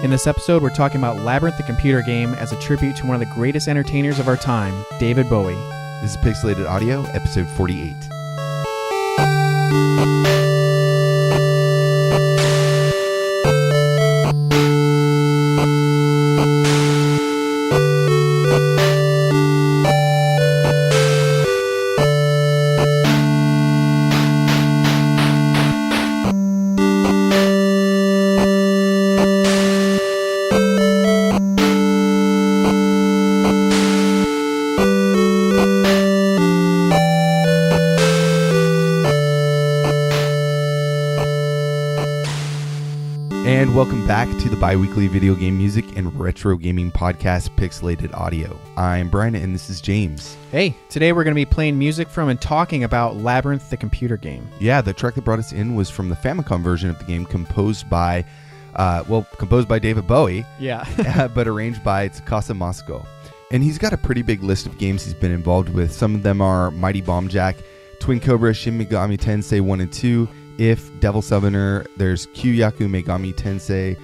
In this episode, we're talking about Labyrinth the Computer Game as a tribute to one of the greatest entertainers of our time, David Bowie. This is Pixelated Audio, episode 48. And welcome back to the bi-weekly video game music and retro gaming podcast, Pixelated Audio. I'm Brian, and this is James. Hey, today we're going to be playing music from and talking about Labyrinth the Computer Game. Yeah, the track that brought us in was from the Famicom version of the game, composed by David Bowie. Yeah. But arranged by Tsukasa Masuko. And he's got a pretty big list of games he's been involved with. Some of them are Mighty Bomb Jack, Twin Cobra, Shin Megami Tensei 1 and 2, If, Devil Summoner, there's Kyu-Yaku Megami Tensei,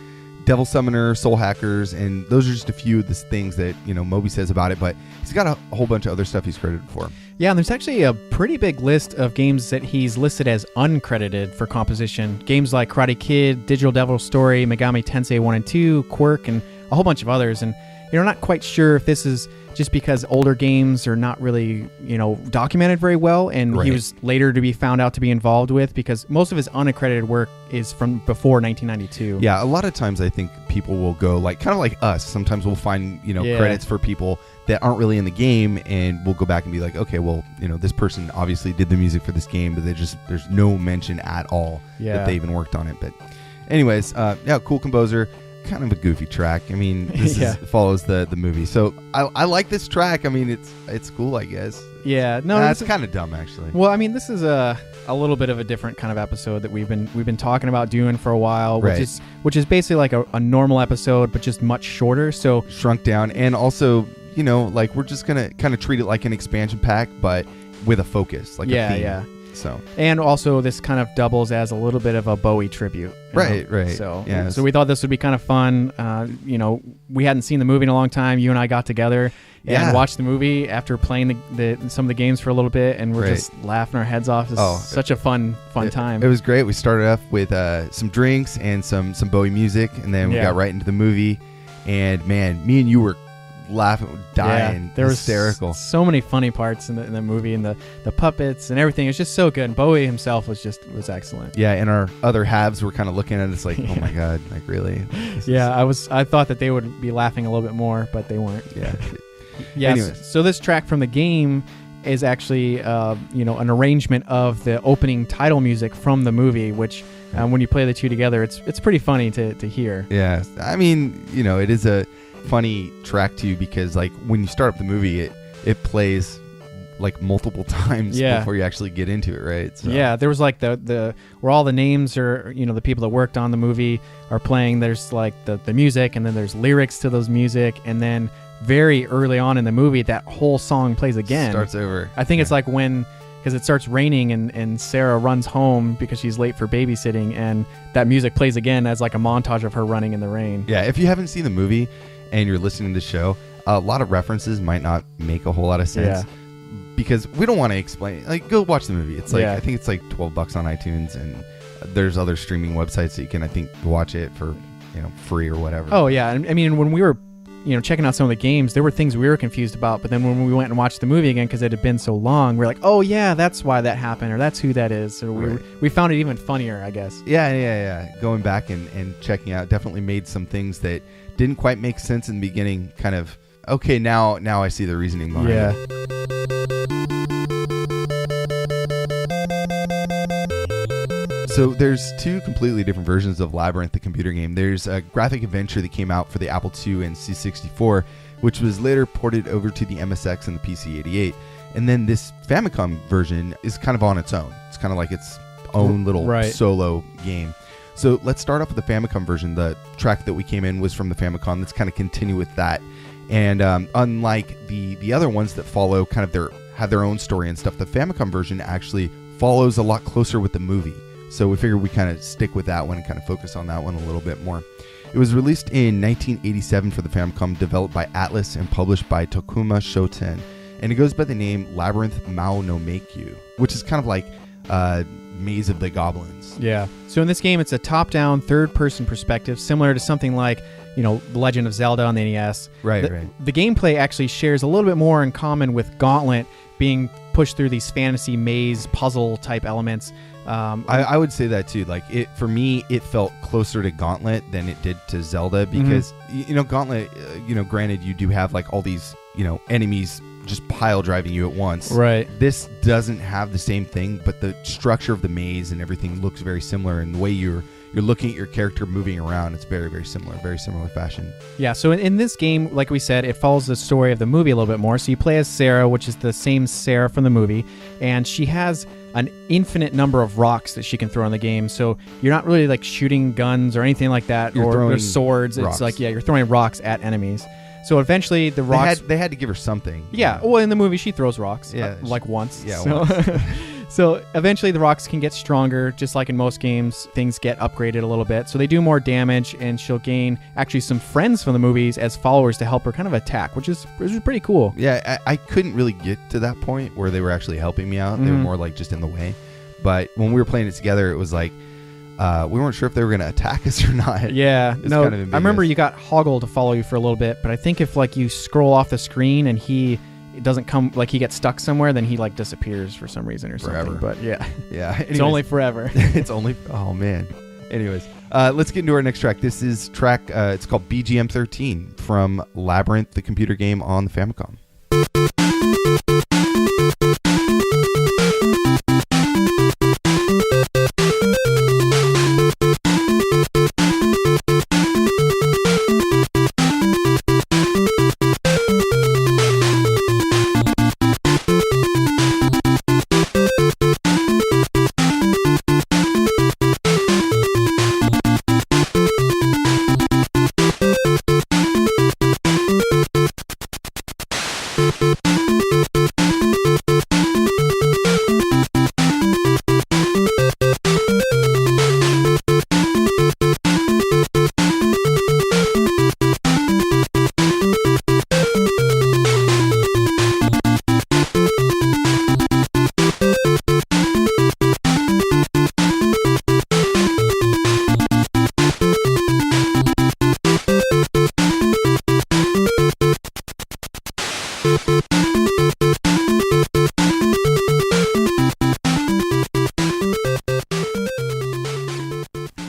Devil Summoner, Soul Hackers, and those are just a few of the things that, Moby says about it, but he's got a whole bunch of other stuff he's credited for. Yeah, and there's actually a pretty big list of games that he's listed as uncredited for composition. Games like Karate Kid, Digital Devil Story, Megami Tensei 1 and 2, Quirk, and a whole bunch of others. And not quite sure if this is just because older games are not really, documented very well, and right. He was later to be found out to be involved with, because most of his unaccredited work is from before 1992. Yeah, a lot of times I think people will go kind of like us. Sometimes we'll find, credits for people that aren't really in the game, and we'll go back and be like, okay, well, this person obviously did the music for this game, but there's no mention at all that they even worked on it. But anyways, cool composer. Kind of a goofy track. I mean, this follows the movie, so I like this track. I mean, it's cool, I guess. Yeah, no, that's kind of dumb, actually. Well, I mean, this is a little bit of a different kind of episode that we've been talking about doing for a while, which is basically like a normal episode, but just much shorter. So shrunk down, and also, we're just gonna kind of treat it like an expansion pack, but with a focus, like a theme. Yeah. So, and also this kind of doubles as a little bit of a Bowie tribute. Right. So we thought this would be kind of fun. We hadn't seen the movie in a long time. You and I got together and watched the movie after playing some of the games for a little bit, and we're just laughing our heads off. It's such a fun time. It was great. We started off with some drinks and some Bowie music, and then we got right into the movie. And man, me and you were laughing, dying, there hysterical. Was so many funny parts in the movie, and the puppets and everything. It's just so good. And Bowie himself was excellent. Yeah, and our other halves were kind of looking at us like, oh my god, like really? I thought that they would be laughing a little bit more, but they weren't. Yeah. Yes. Anyways. So this track from the game is actually an arrangement of the opening title music from the movie, which when you play the two together, it's pretty funny to hear. Yeah, I mean, it is a funny track too, because when you start up the movie, it plays multiple times before you actually get into it, right? So. Yeah, there was the where all the names are, the people that worked on the movie are playing. There's the music, and then there's lyrics to those music, and then very early on in the movie, that whole song plays again. Starts over. I think it's because it starts raining and Sarah runs home because she's late for babysitting, and that music plays again as a montage of her running in the rain. Yeah, if you haven't seen the movie and you're listening to the show, a lot of references might not make a whole lot of sense because we don't want to explain. Go watch the movie. It's I think it's $12 on iTunes, and there's other streaming websites that you can, I think, watch it for free or whatever. Oh yeah, and I mean, when we were checking out some of the games, there were things we were confused about, but then when we went and watched the movie again, because it had been so long, we're like, oh yeah, that's why that happened, or that's who that is. So we found it even funnier, I guess. Yeah. Going back and checking out definitely made some things that didn't quite make sense in the beginning. Kind of, okay, now I see the reasoning behind it. So there's two completely different versions of Labyrinth the Computer Game. There's a graphic adventure that came out for the Apple II and C64, which was later ported over to the MSX and the PC-88. And then this Famicom version is kind of on its own. It's kind of like its own little solo game. So let's start off with the Famicom version. The track that we came in was from the Famicom. Let's kind of continue with that. And unlike the other ones that follow kind of have their own story and stuff, the Famicom version actually follows a lot closer with the movie. So we figured we kind of stick with that one and kind of focus on that one a little bit more. It was released in 1987 for the Famicom, developed by Atlas and published by Tokuma Shoten. And it goes by the name Labyrinth Mao no Meikyu, which is kind of like Maze of the Goblins. Yeah. So in this game, it's a top-down, third-person perspective, similar to something like, The Legend of Zelda on the NES. Right. The gameplay actually shares a little bit more in common with Gauntlet, being pushed through these fantasy maze puzzle type elements. I would say that too. Like for me, it felt closer to Gauntlet than it did to Zelda because Gauntlet, granted you do have like all these enemies just pile driving you at once. Right. This doesn't have the same thing, but the structure of the maze and everything looks very similar, and the way you're looking at your character moving around, it's very, very similar fashion. Yeah, so in this game, like we said, it follows the story of the movie a little bit more. So you play as Sarah, which is the same Sarah from the movie, and she has an infinite number of rocks that she can throw in the game. So you're not really like shooting guns or anything like that, or swords. Rocks. It's like, you're throwing rocks at enemies. So eventually the rocks... They had to give her something. Yeah, well, in the movie she throws rocks, like once. Yeah, once. So eventually the rocks can get stronger, just like in most games. Things get upgraded a little bit. So they do more damage, and she'll gain actually some friends from the movies as followers to help her kind of attack, which is pretty cool. Yeah, I couldn't really get to that point where they were actually helping me out. They were more like just in the way. But when we were playing it together, it was like, we weren't sure if they were going to attack us or not. Yeah, no, kind of I remember you got Hoggle to follow you for a little bit, but I think if like you scroll off the screen and it doesn't come, like he gets stuck somewhere, then he like disappears for some reason or forever. Something. But yeah. Anyways, it's only forever. Oh man. Anyways, let's get into our next track. This is track, it's called VGM 13 from Labyrinth the Computer Game on the Famicom.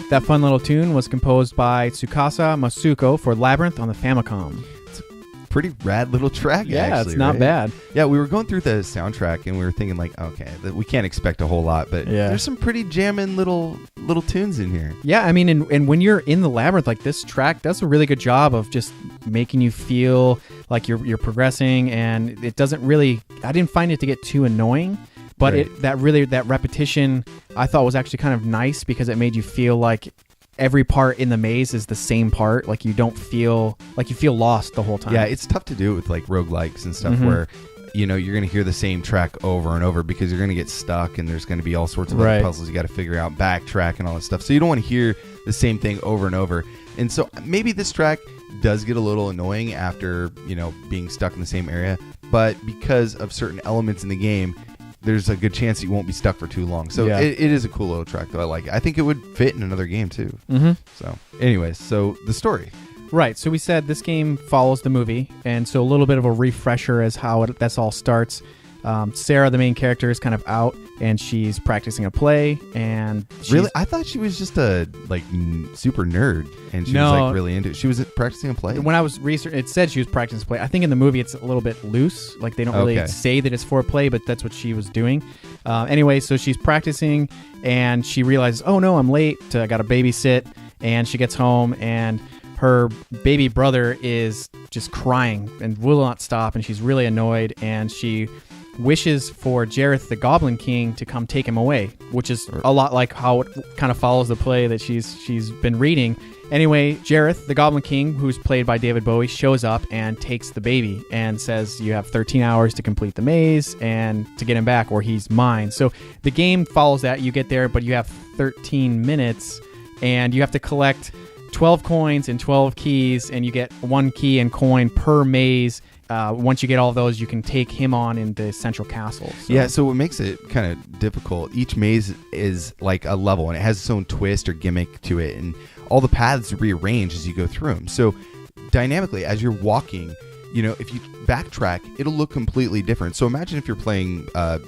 That fun little tune was composed by Tsukasa Masuko for Labyrinth on the Famicom. It's a pretty rad little track, yeah, actually. It's not bad. Yeah, we were going through the soundtrack and we were thinking like, okay, we can't expect a whole lot, but there's some pretty jamming little tunes in here. Yeah, I mean, and when you're in the Labyrinth, like this track does a really good job of just making you feel like you're progressing, and it doesn't really, I didn't find it to get too annoying. But right. that repetition I thought was actually kind of nice because it made you feel like every part in the maze is the same part. Like you don't feel like you feel lost the whole time. Yeah, it's tough to do with like roguelikes and stuff where you're going to hear the same track over and over because you're going to get stuck and there's going to be all sorts of other puzzles you got to figure out, backtrack and all that stuff. So you don't want to hear the same thing over and over. And so maybe this track does get a little annoying after, being stuck in the same area. But because of certain elements in the game, there's a good chance you won't be stuck for too long. So it is a cool little track, though. I like it. I think it would fit in another game, too. So anyways, so the story. Right. So we said this game follows the movie. And so a little bit of a refresher as how this all starts. Sarah, the main character, is kind of out, and she's practicing a play. And really, I thought she was just a super nerd, and she was like really into it. She was practicing a play. When I was researching, it said she was practicing a play. I think in the movie it's a little bit loose, like they don't really say that it's for a play, but that's what she was doing. Anyway, so she's practicing, and she realizes, oh no, I'm late. I got to babysit, and she gets home, and her baby brother is just crying and will not stop, and she's really annoyed, and she wishes for Jareth, the Goblin King, to come take him away, which is a lot like how it kind of follows the play that she's been reading. Anyway, Jareth, the Goblin King, who's played by David Bowie, shows up and takes the baby and says, you have 13 hours to complete the maze and to get him back or he's mine. So the game follows that. You get there, but you have 13 minutes and you have to collect 12 coins and 12 keys, and you get 1 key and coin per maze. Once you get all of those, you can take him on in the central castle. So. Yeah, so what makes it kind of difficult, each maze is like a level, and it has its own twist or gimmick to it, and all the paths rearrange as you go through them. So dynamically, as you're walking, if you backtrack, it'll look completely different. So imagine if you're playing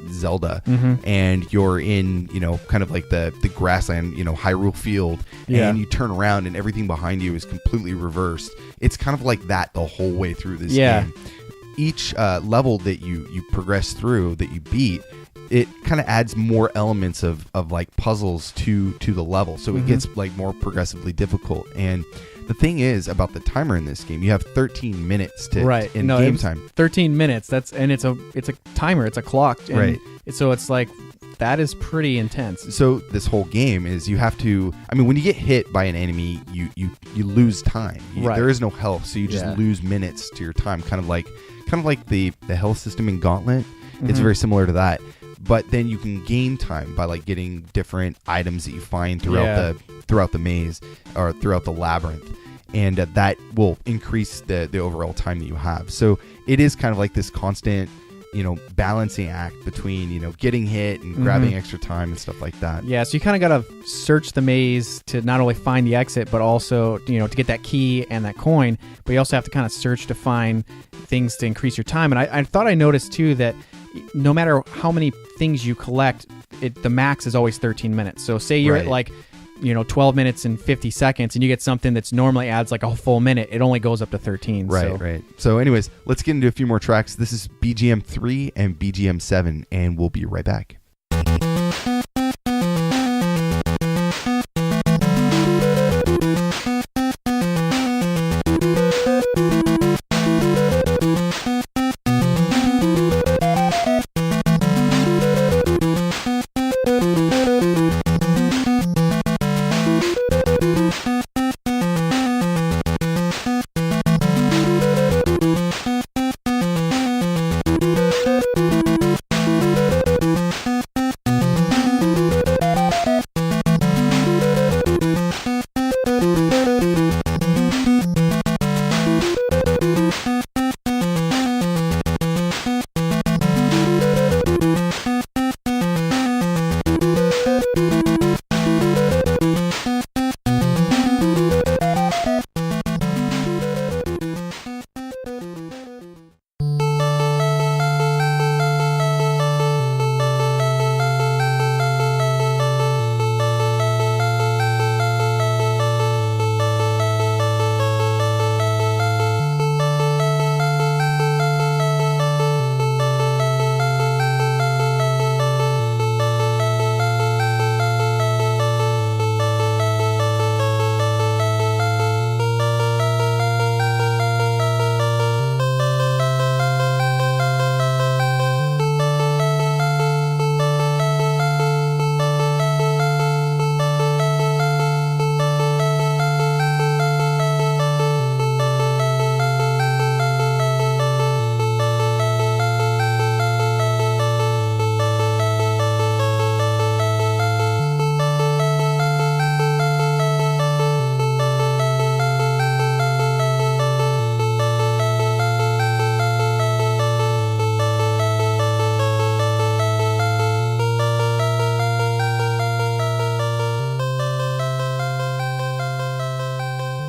Zelda and you're in, kind of like the grassland, Hyrule Field, and you turn around and everything behind you is completely reversed. It's kind of like that the whole way through this game. Each level that you progress through, that you beat, it kind of adds more elements of like puzzles to the level. So it gets like more progressively difficult. And the thing is about the timer in this game, you have 13 minutes to in game time. 13 minutes. It's a timer. It's a clock. And right. So it's like that is pretty intense. So this whole game is you have to. I mean, when you get hit by an enemy, you lose time. There is no health, so you just lose minutes to your time. Kind of like the health system in Gauntlet. It's very similar to that. But then you can gain time by like getting different items that you find throughout the maze or throughout the labyrinth, and that will increase the overall time that you have. So it is kind of like this constant, balancing act between getting hit and grabbing extra time and stuff like that. Yeah, so you kind of got to search the maze to not only find the exit, but also to get that key and that coin. But you also have to kind of search to find things to increase your time. And I thought I noticed too that no matter how many things you collect, the max is always 13 minutes. So say you're at like 12 minutes and 50 seconds and you get something that's normally adds like a full minute, it only goes up to 13. Right. So anyways, let's get into a few more tracks. This is BGM 3 and BGM 7, and we'll be right back.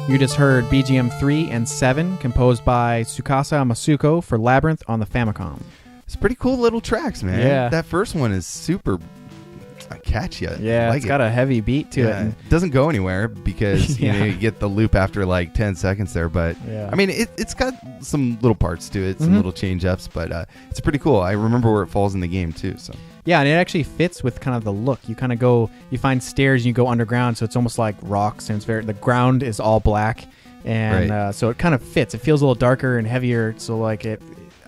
You just heard BGM 3 and 7, composed by Tsukasa Masuko for Labyrinth on the Famicom. It's pretty cool little tracks, man. Yeah. That first one is super catchy. Yeah, it's got a heavy beat to it. It doesn't go anywhere because you get the loop after like 10 seconds there. But I mean, it's got some little parts to it, some little change ups, but it's pretty cool. I remember where it falls in the game too. So. Yeah, and it actually fits with kind of the look. You kind of go, you find stairs and you go underground, so it's almost like rocks, and the ground is all black, and so it kind of fits. It feels a little darker and heavier, so like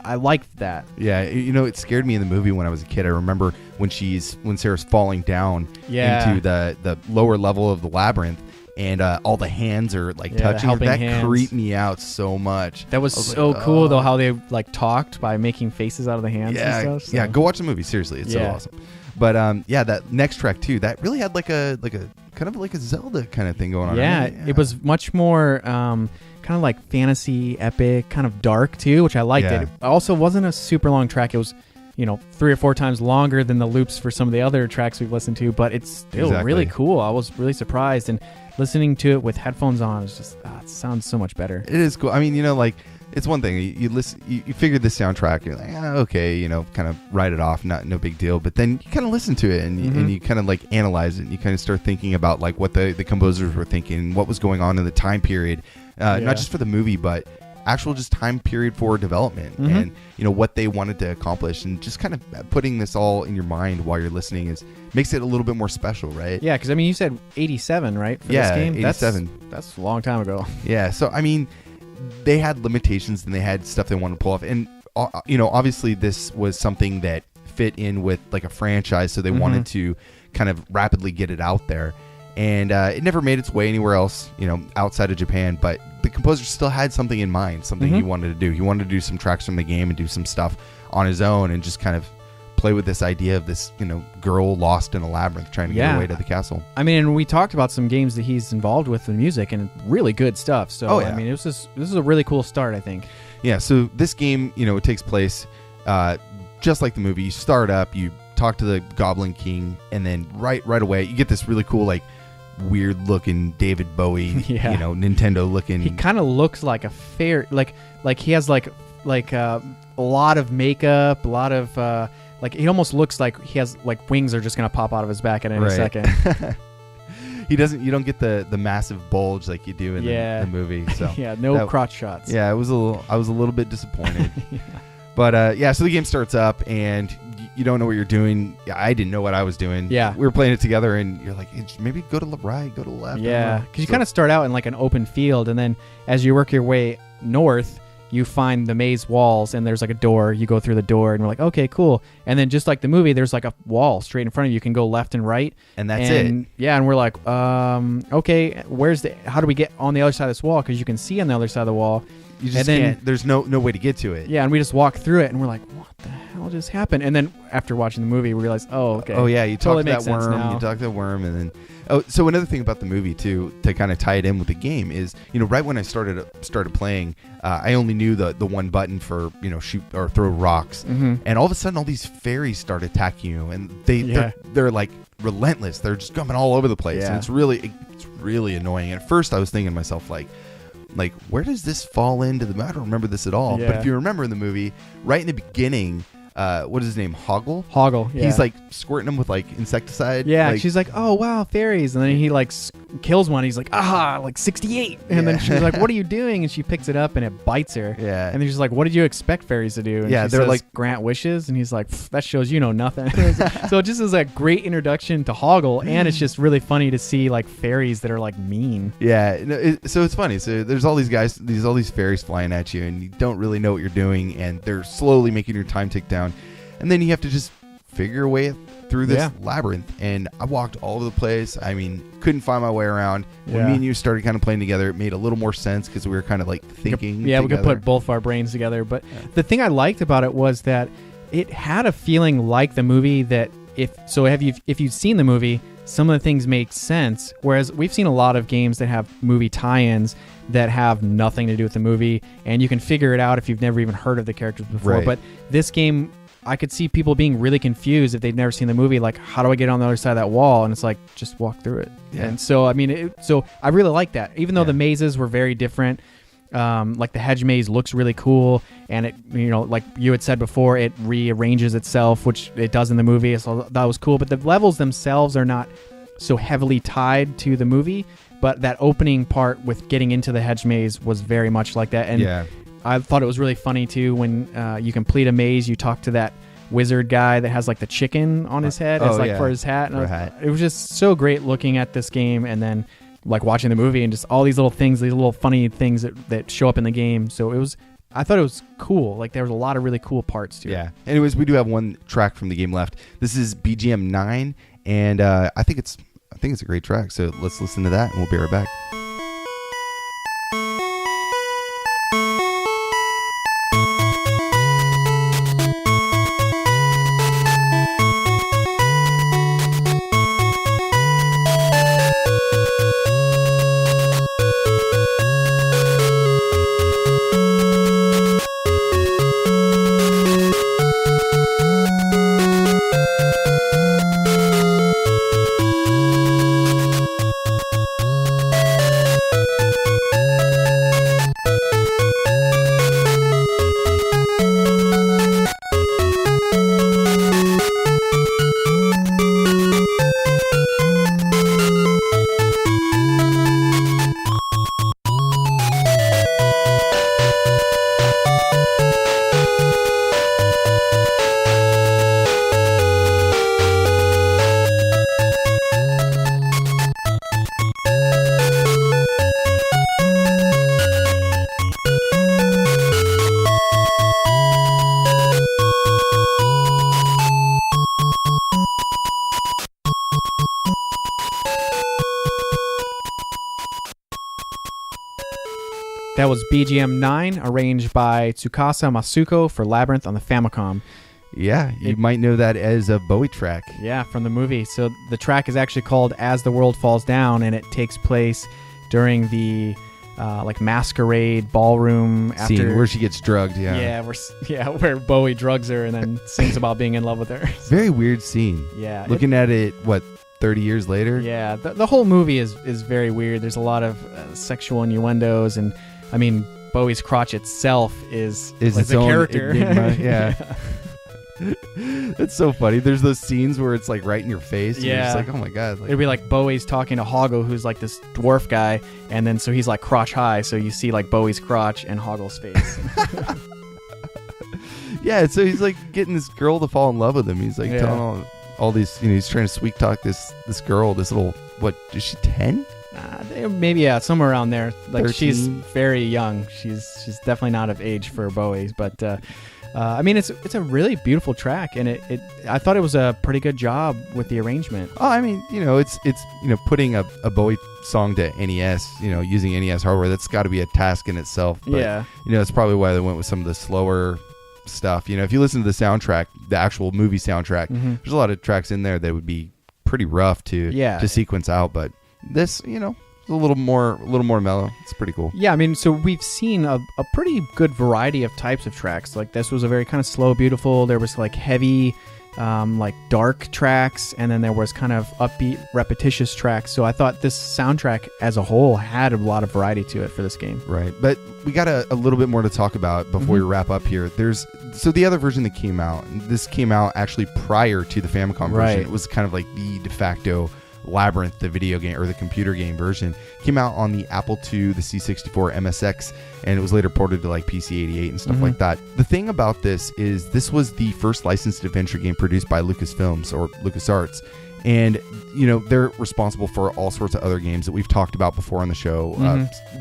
I liked that. Yeah, it scared me in the movie when I was a kid. I remember when Sarah's falling down into the lower level of the labyrinth, and all the hands are like touching her. That creeped me out so much. That was so cool though, how they like talked by making faces out of the hands and stuff. So. Yeah, go watch the movie. Seriously, it's so awesome. But that next track too, that really had like a kind of like a Zelda kind of thing going on. Yeah, right? it was much more kind of like fantasy, epic, kind of dark too, which I liked it. It also wasn't a super long track. It was, 3 or 4 times longer than the loops for some of the other tracks we've listened to, but it's still really cool. I was really surprised, and listening to it with headphones on is just, it sounds so much better. It is cool. I mean, it's one thing you listen, you figure the soundtrack, you're like, okay, kind of write it off, no big deal. But then you kind of listen to it and you kind of like analyze it. And you kind of start thinking about like what the composers were thinking, what was going on in the time period, not just for the movie, but actual just time period for development and what they wanted to accomplish, and just kind of putting this all in your mind while you're listening makes it a little bit more special, right? Yeah, because I mean, you said 87, right? For this game? 87. That's a long time ago. Yeah, so I mean, they had limitations and they had stuff they wanted to pull off, and obviously this was something that fit in with like a franchise, so they wanted to kind of rapidly get it out there. And it never made its way anywhere else, outside of Japan. But the composer still had something in mind, something he wanted to do. He wanted to do some tracks from the game and do some stuff on his own, and just kind of play with this idea of this, girl lost in a labyrinth trying to get her way to the castle. I mean, and we talked about some games that he's involved with in music, and really good stuff. So, I mean, this is a really cool start, I think. Yeah. So this game, it takes place just like the movie. You start up, you talk to the Goblin King, and then right away you get this really cool weird looking David Bowie, Nintendo looking. He kind of looks like a fairy, like he has like a lot of makeup, a lot of he almost looks like he has like wings are just gonna pop out of his back at any second. He doesn't. You don't get the massive bulge like you do in the movie. So no crotch shots. Yeah, I was a little bit disappointed. But so the game starts up and you don't know what you're doing. I didn't know what I was doing. Yeah. We were playing it together and you're like, maybe go to the right, go to the left. Yeah, because you kind of start out in like an open field, and then as you work your way north, you find the maze walls, and there's like a door. You go through the door, and we're like, okay, cool. And then just like the movie, there's like a wall straight in front of you. You can go left and right. And that's it. Yeah, and we're like, okay, how do we get on the other side of this wall? Because you can see on the other side of the wall. You just can't. There's no way to get to it. Yeah, and we just walk through it, and we're like, what the hell just happened? And then after watching the movie, we realized, okay. Oh, yeah, you totally talk to that worm. You talk to the worm, and then... Oh, so another thing about the movie, too, to kind of tie it in with the game is, right when I started playing, I only knew the one button for, shoot or throw rocks. And all of a sudden, all these fairies start attacking you, and they're like relentless. They're just coming all over the place, and it's really annoying. At first, I was thinking to myself, like, where does this fall into the... I don't remember this at all. But if you remember in the movie, right in the beginning... what is his name? Hoggle, yeah. He's like squirting them with like insecticide. Yeah, she's like, oh wow, fairies, and then he like kills one. He's like, like 68, and then she's like, what are you doing? And she picks it up and it bites her. Yeah, and he's just like, what did you expect fairies to do? And they're says, like grant wishes, and he's like, that shows you know nothing. So it just is a great introduction to Hoggle, and it's just really funny to see like fairies that are like mean. Yeah, so it's funny. So there's all these guys, all these fairies flying at you, and you don't really know what you're doing, and they're slowly making your time tick down. And then you have to just figure your way through this labyrinth. And I walked all over the place. I mean, couldn't find my way around. When me and you started kind of playing together, it made a little more sense because we were kind of like thinking together. We could put both of our brains together. But the thing I liked about it was that it had a feeling like the movie that if you've seen the movie, some of the things make sense. Whereas we've seen a lot of games that have movie tie-ins that have nothing to do with the movie. And you can figure it out if you've never even heard of the characters before. Right. But this game... I could see people being really confused if they've never seen the movie. Like, how do I get on the other side of that wall? And it's like, just walk through it. Yeah. And so, I mean, so I really like that. Even though the mazes were very different, like the hedge maze looks really cool. And it, like you had said before, it rearranges itself, which it does in the movie. So that was cool. But the levels themselves are not so heavily tied to the movie. But that opening part with getting into the hedge maze was very much like that. And I thought it was really funny too when you complete a maze, you talk to that wizard guy that has like the chicken on his head for his hat. And it was just so great looking at this game and then like watching the movie and just all these little things, these little funny things that show up in the game. So I thought it was cool. Like there was a lot of really cool parts to it. Yeah. Anyways, we do have one track from the game left. This is VGM 9, and I think it's a great track. So let's listen to that, and we'll be right back. That was BGM 9, arranged by Tsukasa Masuko for Labyrinth on the Famicom. Yeah, you might know that as a Bowie track. Yeah, from the movie. So the track is actually called As the World Falls Down, and it takes place during the like masquerade ballroom Scene where she gets drugged. Where Bowie drugs her and then sings about being in love with her. Very weird scene. Yeah, looking at it 30 years later. Yeah, the whole movie is very weird. There's a lot of sexual innuendos, and I mean Bowie's crotch itself is its a own character. Enigma. Yeah. It's so funny. There's those scenes where it's like right in your face. And you're just like, oh my god. It'd be like Bowie's talking to Hoggle, who's like this dwarf guy, and then so he's like crotch high, so you see like Bowie's crotch and Hoggle's face. Yeah, so he's like getting this girl to fall in love with him. He's like telling all these, he's trying to sweet talk this girl, this little, is she 10? Maybe somewhere around there. Like 13? She's very young. She's definitely not of age for Bowie, but I mean it's a really beautiful track, and I thought it was a pretty good job with the arrangement. Oh, I mean, it's putting a Bowie song to NES, using NES hardware, that's got to be a task in itself. But, it's probably why they went with some of the slower stuff. If you listen to the soundtrack, the actual movie soundtrack, there's a lot of tracks in there that would be pretty rough to sequence out, but this, a little more mellow. It's pretty cool. Yeah, I mean, so we've seen a pretty good variety of types of tracks. Like this was a very kind of slow, beautiful. There was like heavy, like dark tracks, and then there was kind of upbeat, repetitious tracks. So I thought this soundtrack as a whole had a lot of variety to it for this game. Right, but we got a little bit more to talk about before we wrap up here. So the other version that came out, and this came out actually prior to the Famicom version. Right. It was kind of like the de facto Labyrinth, the video game or the computer game version. Came out on the Apple II, the C64, MSX, and it was later ported to like PC-88 and stuff like that. The thing about this is this was the first licensed adventure game produced by Lucasfilms or LucasArts. And, they're responsible for all sorts of other games that we've talked about before on the show.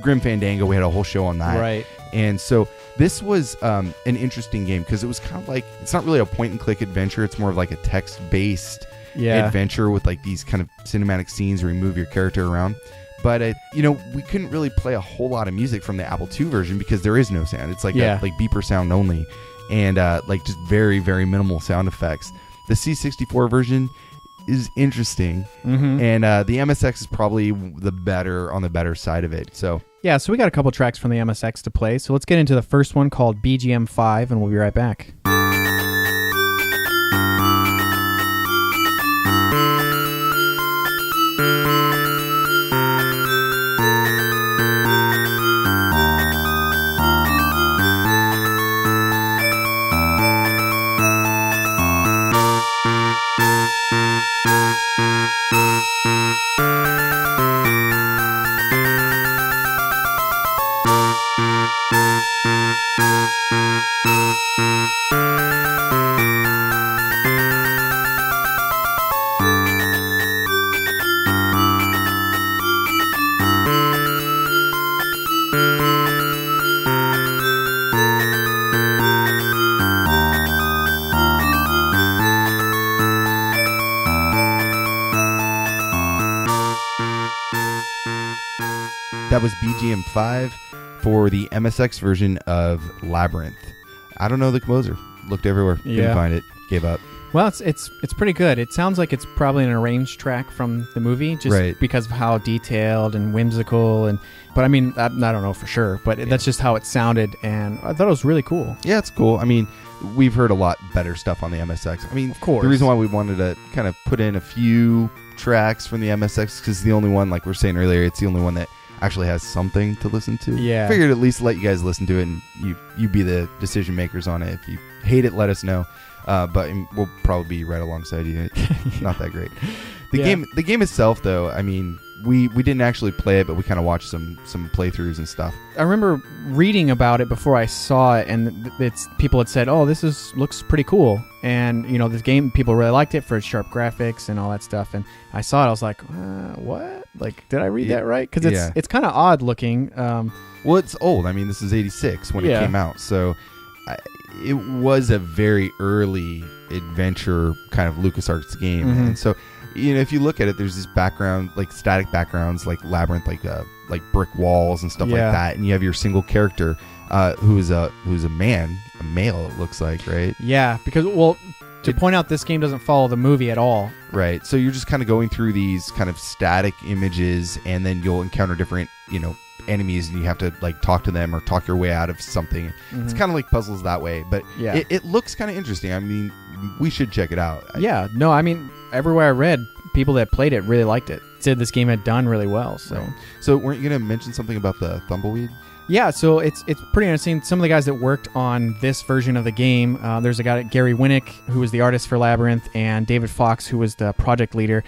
Grim Fandango, we had a whole show on that. Right. And so this was an interesting game because it was kind of like, it's not really a point-and-click adventure. It's more of like a text-based adventure with like these kind of cinematic scenes where you move your character around. But we couldn't really play a whole lot of music from the Apple II version because there is no sound. It's like like beeper sound only, and like just very, very minimal sound effects. The C64 version is interesting, and the MSX is probably on the better side of it. So so we got a couple tracks from the MSX to play. So let's get into the first one called BGM 5, and we'll be right back. That was BGM 5 for the MSX version of Labyrinth. I don't know the composer. Looked everywhere. Couldn't find it. Gave up. Well, it's pretty good. It sounds like it's probably an arranged track from the movie, just because of how detailed and whimsical. But I mean, I don't know for sure, but that's just how it sounded, and I thought it was really cool. Yeah, it's cool. I mean, we've heard a lot better stuff on the MSX. I mean, of course. The reason why we wanted to kind of put in a few tracks from the MSX because the only one, like we were saying earlier, it's the only one that actually has something to listen to. Yeah. Figured at least let you guys listen to it and you be the decision makers on it. If you hate it, let us know. But we'll probably be right alongside you. It's not that great. The game itself, though, I mean, we didn't actually play it, but we kind of watched some playthroughs and stuff. I remember reading about it before I saw it, and people had said, "Oh, this looks pretty cool," and this game, people really liked it for its sharp graphics and all that stuff. And I saw it, I was like, "What? Like, did I read that right?" Because it's kind of odd looking. Well, it's old. I mean, this is '86 when it came out, so it was a very early adventure kind of LucasArts game, and so. if you look at it, there's this background, like static backgrounds, like Labyrinth, like brick walls and stuff like that, and you have your single character who's a male, it looks like, right? Yeah, because to point out, this game doesn't follow the movie at all. Right. So you're just kind of going through these kind of static images, and then you'll encounter different, enemies, and you have to like talk to them or talk your way out of something. It's kind of like puzzles that way, but it looks kind of interesting. I mean, we should check it out. No, I mean, everywhere I read, people that played it really liked it. Said this game had done really well. So weren't you going to mention something about the Tumbleweed? Yeah, so it's pretty interesting. Some of the guys that worked on this version of the game, there's a guy, Gary Winnick, who was the artist for Labyrinth, and David Fox, who was the project leader.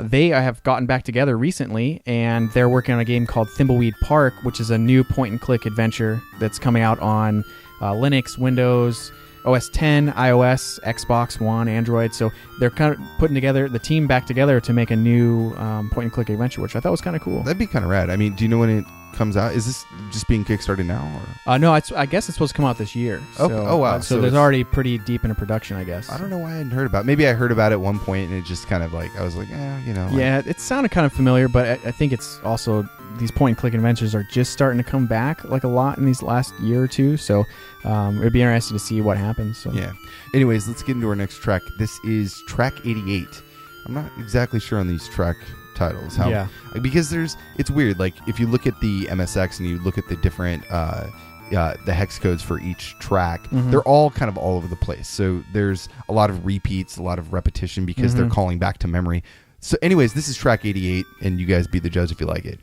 They have gotten back together recently, and they're working on a game called Thimbleweed Park, which is a new point-and-click adventure that's coming out on Linux, Windows, OS X, iOS, Xbox One, Android. So they're kind of putting together the team back together to make a new point-and-click adventure, which I thought was kind of cool. That'd be kind of rad. I mean, do you know when it comes out? Is this just being kickstarted now? Or? No, I guess it's supposed to come out this year. So, oh wow! So there's already pretty deep into production, I guess. I don't know why I hadn't heard about it. Maybe I heard about it at one point, and it just kind of like, I was like, Yeah, it sounded kind of familiar, but I think it's also, these point-and-click adventures are just starting to come back like a lot in these last year or two. So it'd be interesting to see what happens. So. Yeah. Anyways, let's get into our next track. This is track 88. I'm not exactly sure on these track titles. Because it's weird. Like if you look at the MSX and you look at the different the hex codes for each track, they're all kind of all over the place. So there's a lot of repeats, a lot of repetition because they're calling back to memory. So anyways, this is track 88, and you guys be the judge if you like it.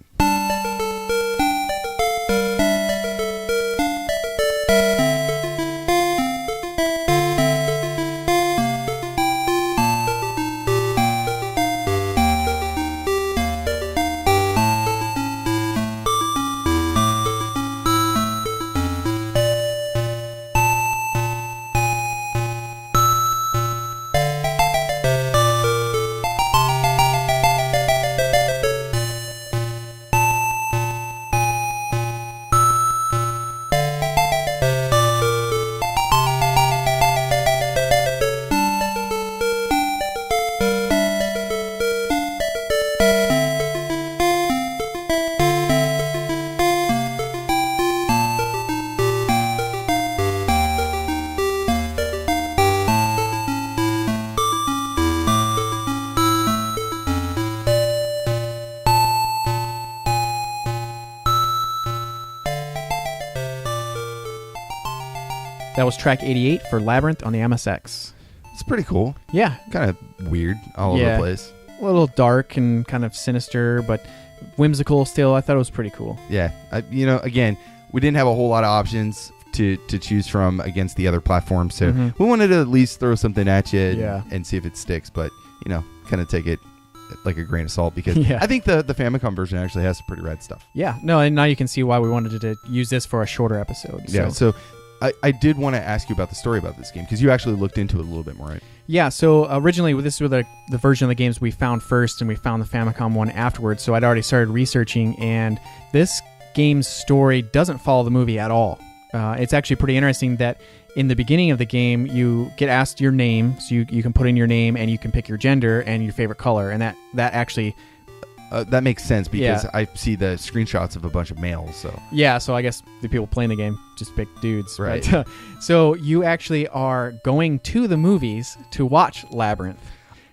That was track 88 for Labyrinth on the MSX. It's pretty cool. Yeah. Kind of weird all over the place. A little dark and kind of sinister, but whimsical still. I thought it was pretty cool. Yeah. Again, we didn't have a whole lot of options to choose from against the other platforms, so we wanted to at least throw something at you and see if it sticks, but, kind of take it like a grain of salt, because I think the Famicom version actually has some pretty rad stuff. Yeah. No, and now you can see why we wanted to use this for a shorter episode. Yeah, so I did want to ask you about the story about this game, because you actually looked into it a little bit more, right? Yeah, so originally this was the version of the games we found first, and we found the Famicom one afterwards, so I'd already started researching, and this game's story doesn't follow the movie at all. It's actually pretty interesting that in the beginning of the game, you get asked your name, so you can put in your name, and you can pick your gender and your favorite color, and that actually... that makes sense, because I see the screenshots of a bunch of males. So yeah, so I guess the people playing the game just pick dudes, right? But, so you actually are going to the movies to watch Labyrinth.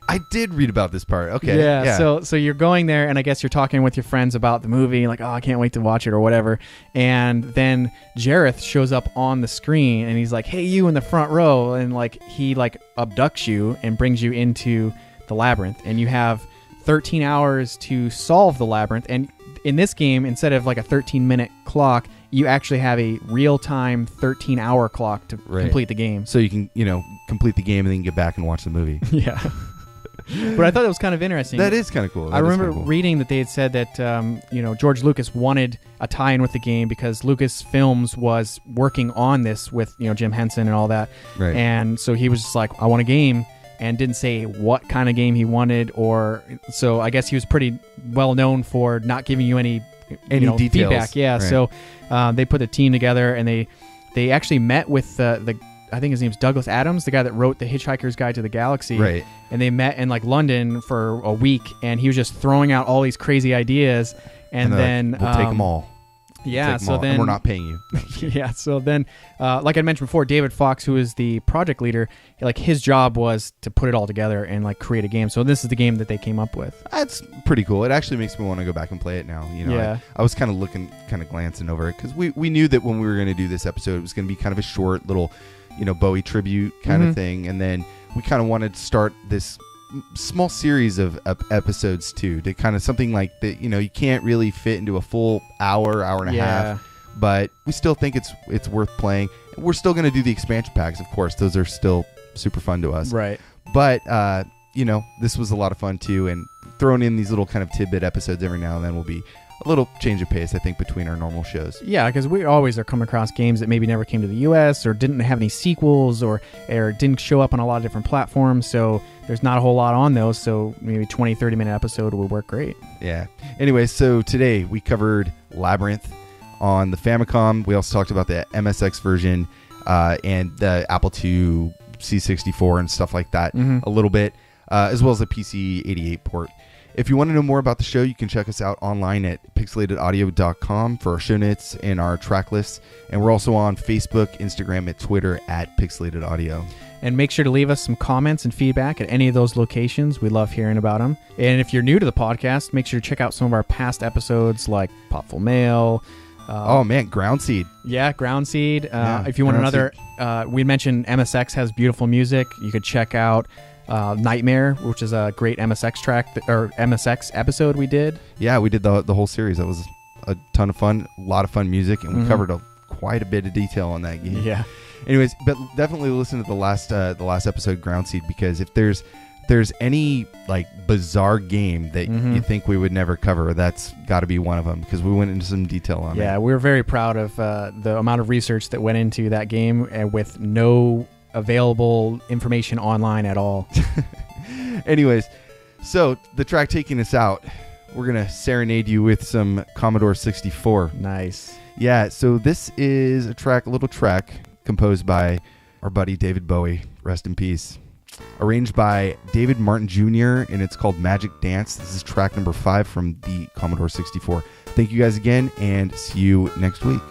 I did read about this part. Okay, yeah. So you're going there, and I guess you're talking with your friends about the movie, like, oh, I can't wait to watch it or whatever. And then Jareth shows up on the screen, and he's like, hey, you in the front row, and like he like abducts you and brings you into the labyrinth, and you have 13 hours to solve the labyrinth. And in this game, instead of like a 13-minute clock, you actually have a real-time 13-hour clock to complete the game. So you can, complete the game and then get back and watch the movie. Yeah. But I thought it was kind of interesting. That is kind of cool. I remember reading that they had said that, George Lucas wanted a tie-in with the game because Lucasfilms was working on this with, Jim Henson and all that. Right. And so he was just like, I want a game. And didn't say what kind of game he wanted, so I guess he was pretty well known for not giving you any details. Feedback. Yeah, right. So they put a team together, and they actually met with the I think his name's Douglas Adams, the guy that wrote The Hitchhiker's Guide to the Galaxy. Right. And they met in like London for a week, and he was just throwing out all these crazy ideas. And then like, we'll take them all. Yeah, so then and we're not paying you. yeah, so then, like I mentioned before, David Fox, who is the project leader, like his job was to put it all together and like create a game. So this is the game that they came up with. That's pretty cool. It actually makes me want to go back and play it now. You know, Yeah. I was kind of glancing over it because we knew that when we were going to do this episode, it was going to be kind of a short little, Bowie tribute kind of thing, and then we kind of wanted to start this small series of episodes too, to kind of something like that, you can't really fit into a full hour and a half, but we still think it's worth playing. We're still going to do the expansion packs, of course. Those are still super fun to us, Right. But this was a lot of fun too, and throwing in these little kind of tidbit episodes every now and then will be a little change of pace, I think, between our normal shows. Yeah, because we always are coming across games that maybe never came to the U.S. or didn't have any sequels or didn't show up on a lot of different platforms. So there's not a whole lot on those. So maybe 20, 30-minute episode would work great. Yeah. Anyway, so today we covered Labyrinth on the Famicom. We also talked about the MSX version and the Apple II C64 and stuff like that a little bit, as well as the PC 88 port. If you want to know more about the show, you can check us out online at pixelatedaudio.com for our show notes and our track lists. And we're also on Facebook, Instagram, and Twitter at Pixelated Audio. And make sure to leave us some comments and feedback at any of those locations. We love hearing about them. And if you're new to the podcast, make sure to check out some of our past episodes like Popful Mail. Oh, man, Ground Seed. Yeah, Ground Seed. If you want another, we mentioned MSX has beautiful music. You could check out Nightmare, which is a great MSX track or MSX episode we did. Yeah, we did the whole series. That was a ton of fun, a lot of fun music, and we covered quite a bit of detail on that game. Yeah. Anyways, but definitely listen to the last episode, Ground Seed, because if there's any like bizarre game that you think we would never cover, that's got to be one of them, because we went into some detail on it. Yeah, we were very proud of the amount of research that went into that game, with no available information online at all. Anyways, so the track taking us out, we're gonna serenade you with some Commodore 64. Nice. Yeah, so this is a little track composed by our buddy David Bowie, rest in peace, arranged by David Martin Jr., and it's called Magic Dance. This is track number 5 from the Commodore 64. Thank you guys again, and see you next week.